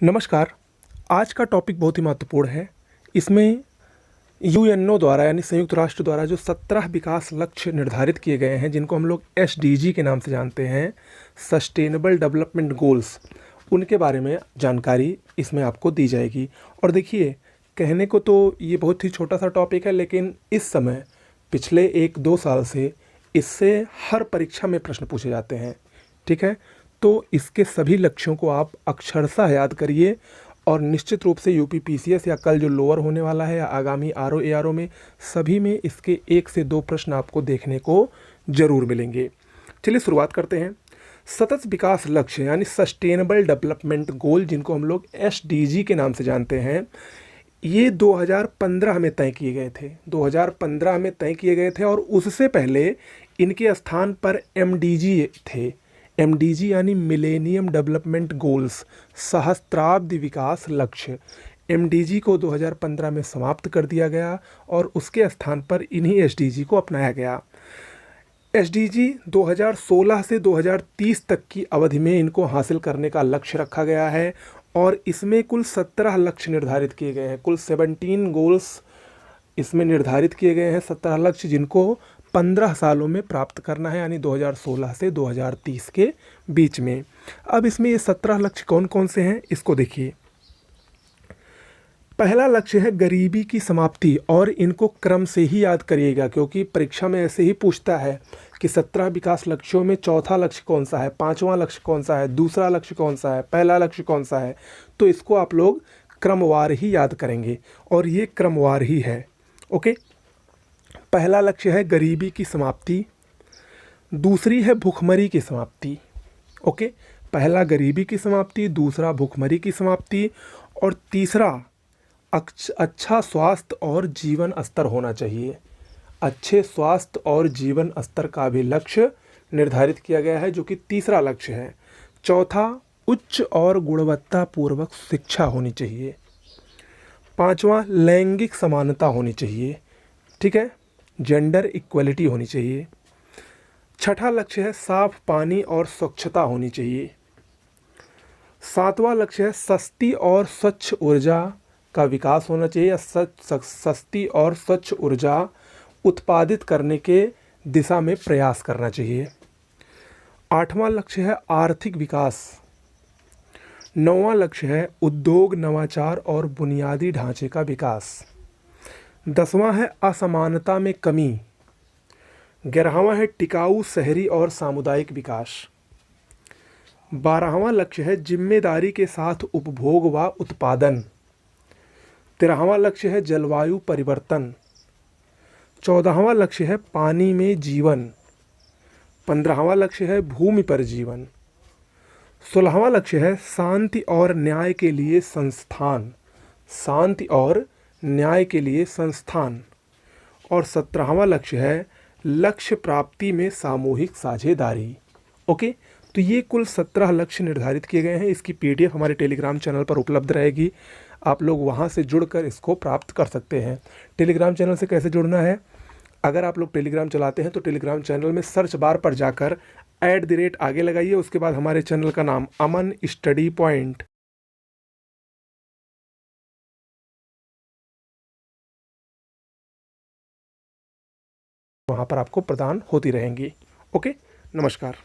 नमस्कार। आज का टॉपिक बहुत ही महत्वपूर्ण है। इसमें यूएनओ द्वारा यानी संयुक्त राष्ट्र द्वारा जो 17 विकास लक्ष्य निर्धारित किए गए हैं, जिनको हम लोग एसडीजी के नाम से जानते हैं, सस्टेनेबल डेवलपमेंट गोल्स, उनके बारे में जानकारी इसमें आपको दी जाएगी। और देखिए, कहने को तो ये बहुत ही छोटा सा टॉपिक है, लेकिन इस समय पिछले 1-2 साल से इससे हर परीक्षा में प्रश्न पूछे जाते हैं। ठीक है, तो इसके सभी लक्ष्यों को आप अक्षरशः याद करिए और निश्चित रूप से यूपी पीसीएस या कल जो लोअर होने वाला है या आगामी आरओ एआरओ में सभी में इसके 1 से 2 प्रश्न आपको देखने को ज़रूर मिलेंगे। चलिए शुरुआत करते हैं। सतत विकास लक्ष्य यानी सस्टेनेबल डेवलपमेंट गोल, जिनको हम लोग एसडीजी के नाम से जानते हैं, ये 2015 में तय किए गए थे। 2015 में तय किए गए थे और उससे पहले इनके स्थान पर एमडीजी थे। एमडीजी यानी मिलेनियम डेवलपमेंट गोल्स, सहस्त्राब्दी विकास लक्ष्य। एमडीजी को 2015 में समाप्त कर दिया गया और उसके स्थान पर इन्हीं एसडीजी को अपनाया गया। एसडीजी 2016 से 2030 तक की अवधि में इनको हासिल करने का लक्ष्य रखा गया है और इसमें कुल 17 लक्ष्य निर्धारित किए गए हैं। कुल 17 गोल्स इसमें निर्धारित किए गए हैं, 17 लक्ष्य, जिनको 15 सालों में प्राप्त करना है, यानी 2016 से 2030 के बीच में। अब इसमें ये 17 लक्ष्य कौन कौन से हैं, इसको देखिए। पहला लक्ष्य है गरीबी की समाप्ति, और इनको क्रम से ही याद करिएगा, क्योंकि परीक्षा में ऐसे ही पूछता है कि 17 विकास लक्ष्यों में चौथा लक्ष्य कौन सा है, पांचवा लक्ष्य कौन सा है, दूसरा लक्ष्य कौन सा है, पहला लक्ष्य कौन सा है। तो इसको आप लोग क्रमवार ही याद करेंगे और ये क्रमवार ही है। ओके, पहला लक्ष्य है गरीबी की समाप्ति, दूसरी है भूखमरी की समाप्ति। ओके, पहला गरीबी की समाप्ति, दूसरा भूखमरी की समाप्ति और तीसरा अच्छा स्वास्थ्य और जीवन स्तर होना चाहिए। अच्छे स्वास्थ्य और जीवन स्तर का भी लक्ष्य निर्धारित किया गया है, जो कि तीसरा लक्ष्य है। चौथा, उच्च और गुणवत्तापूर्वक शिक्षा होनी चाहिए। पांचवा, लैंगिक समानता होनी चाहिए। ठीक है, जेंडर इक्वलिटी होनी चाहिए। छठा लक्ष्य है साफ पानी और स्वच्छता होनी चाहिए। सातवां लक्ष्य है सस्ती और स्वच्छ ऊर्जा का विकास होना चाहिए, सस्ती और स्वच्छ ऊर्जा उत्पादित करने के दिशा में प्रयास करना चाहिए। आठवां लक्ष्य है आर्थिक विकास। नौवां लक्ष्य है उद्योग, नवाचार और बुनियादी ढांचे का विकास। 10वां है असमानता में कमी। 11वां है टिकाऊ शहरी और सामुदायिक विकास। 12वां लक्ष्य है जिम्मेदारी के साथ उपभोग व उत्पादन। 13वां लक्ष्य है जलवायु परिवर्तन। 14वां लक्ष्य है पानी में जीवन। 15वां लक्ष्य है भूमि पर जीवन। 16वां लक्ष्य है शांति और न्याय के लिए संस्थान। शांति और न्याय के लिए संस्थान। और 17वां लक्ष्य है लक्ष्य प्राप्ति में सामूहिक साझेदारी। ओके, तो ये कुल 17 लक्ष्य निर्धारित किए गए हैं। इसकी पीडीएफ हमारे टेलीग्राम चैनल पर उपलब्ध रहेगी। आप लोग वहाँ से जुड़कर इसको प्राप्त कर सकते हैं। टेलीग्राम चैनल से कैसे जुड़ना है? अगर आप लोग टेलीग्राम चलाते हैं तो टेलीग्राम चैनल में सर्च बार पर जाकर @ आगे लगाइए, उसके बाद हमारे चैनल का नाम अमन स्टडी पॉइंट, वहाँ पर आपको प्रदान होती रहेंगी। ओके, नमस्कार।